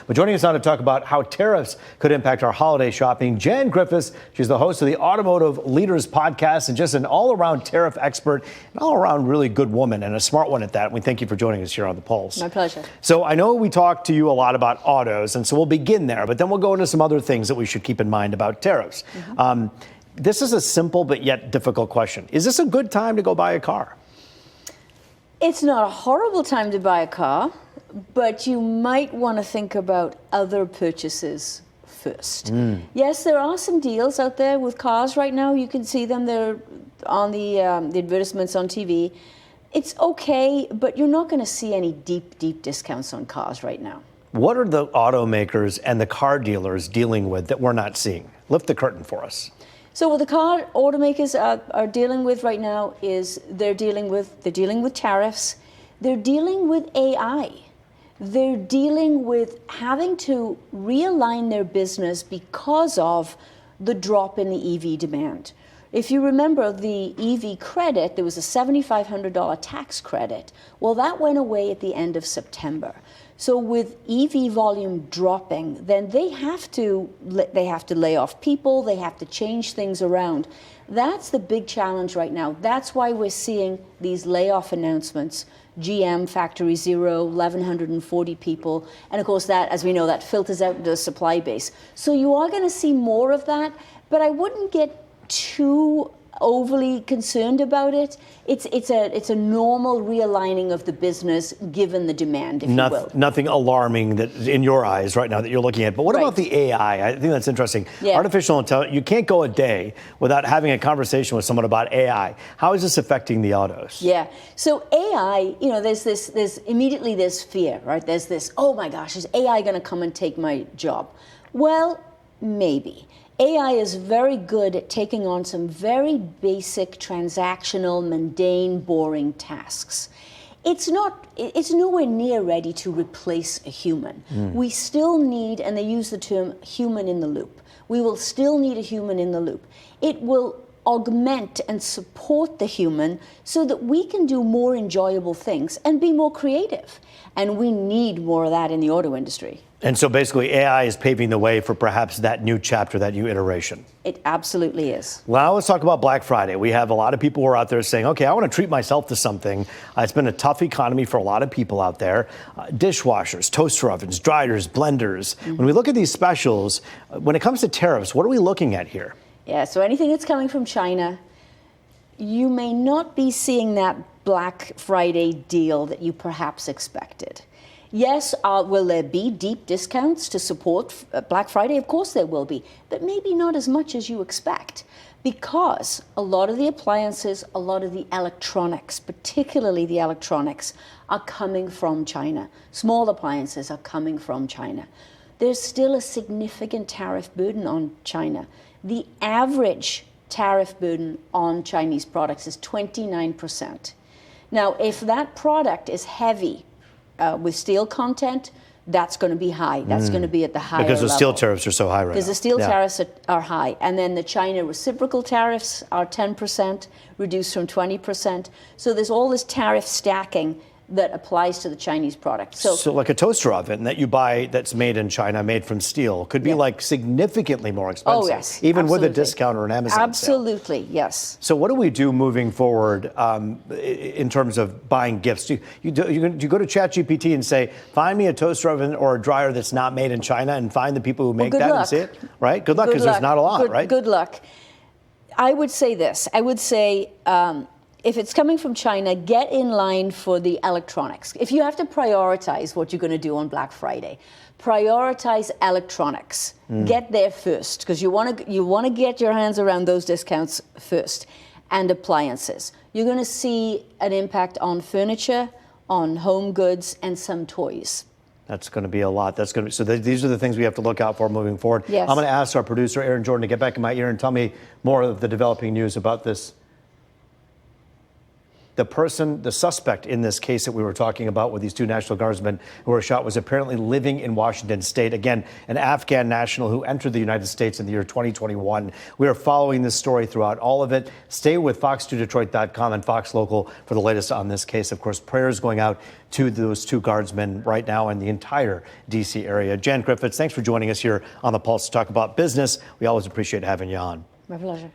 But joining us now to talk about how tariffs could impact our holiday shopping, Jan Griffiths. She's the host of the Automotive Leaders Podcast and just an all-around tariff expert, an all-around really good woman and a smart one at that. We thank you for joining us here on The Pulse. My pleasure. So I know we talked to you a lot about autos, and so we'll begin there, but then we'll go into some other things that we should keep in mind about tariffs. This is a simple but yet difficult question. Is this a good time to go buy a car? It's not a horrible time to buy a car, but you might want to think about other purchases first. Yes, there are some deals out there with cars right now. You can see them. They're on the advertisements on TV. It's okay, but you're not going to see any deep discounts on cars right now. What are the automakers and the car dealers dealing with that we're not seeing? Lift the curtain for us. So what the car automakers are dealing with right now is they're dealing with tariffs. They're dealing with AI. They're dealing with having to realign their business because of the drop in the EV demand. If you remember the EV credit, there was a $7,500 tax credit. Well, that went away at the end of September. So with EV volume dropping, then they have to lay off people, they have to change things around. That's the big challenge right now. That's why we're seeing these layoff announcements. GM, Factory Zero, 1,140 people. And of course that, as we know, that filters out into the supply base. So you are going to see more of that, but I wouldn't get too overly concerned about it. It's a normal realigning of the business given the demand, if you will. Nothing alarming that in your eyes right now that you're looking at. But what about the AI? I think that's interesting. Yeah. Artificial intelligence, you can't go a day without having a conversation with someone about AI. How is this affecting the autos? Yeah. So AI, there's immediately this fear, right? There's this, oh my gosh, is AI going to come and take my job? Well, maybe. AI is very good at taking on some very basic, transactional, mundane, boring tasks. It's nowhere near ready to replace a human. We still need, and they use the term human in the loop. We will still need a human in the loop. It will augment and support the human so that we can do more enjoyable things and be more creative. And we need more of that in the auto industry. And so basically AI is paving the way for perhaps that new chapter, that new iteration. It absolutely is. Well, now let's talk about Black Friday. We have a lot of people who are out there saying, okay, I want to treat myself to something. It's been a tough economy for a lot of people out there. Dishwashers, toaster ovens, dryers, blenders. When we look at these specials, when it comes to tariffs, what are we looking at here? Yeah, so anything that's coming from China, you may not be seeing that Black Friday deal that you perhaps expected. Yes, will there be deep discounts to support Black Friday? Of course there will be, but maybe not as much as you expect, because a lot of the appliances, a lot of the electronics, particularly the electronics, are coming from China. Small appliances are coming from China. There's still a significant tariff burden on China. The average tariff burden on Chinese products is 29%. Now, if that product is heavy, with steel content, that's going to be high. That's going to be at the higher level. Because the steel tariffs are so high right now. Because the steel tariffs are high. And then the China reciprocal tariffs are 10%, reduced from 20%. So there's all this tariff stacking that applies to the Chinese product. So like a toaster oven that you buy that's made in China, made from steel, could be like significtightly more expensive. Oh, yes. Even with a discount or an Amazon Absolutely, sale. Yes. So what do we do moving forward in terms of buying gifts? Do you go to ChatGPT and say, find me a toaster oven or a dryer that's not made in China, and find the people who make that and see it? Right? Good luck, because there's not a lot, right? Good luck. I would say this. I would say, if it's coming from China, get in line for the electronics. If you have to prioritize what you're going to do on Black Friday, prioritize electronics. Get there first, because you want to get your hands around those discounts first. And appliances. You're going to see an impact on furniture, on home goods, and some toys. That's going to be a lot. These are the things we have to look out for moving forward. Yes. I'm going to ask our producer, Aaron Jordan, to get back in my ear and tell me more of the developing news about this. the suspect in this case that we were talking about with these two National Guardsmen who were shot was apparently living in Washington State. Again, an Afghan national who entered the United States in the year 2021. We are following this story throughout all of it. Stay with fox2detroit.com and Fox Local for the latest on this case. Of course, prayers going out to those two guardsmen right now in the entire D.C. area. Jan Griffiths, thanks for joining us here on The Pulse to talk about business. We always appreciate having you on. My pleasure.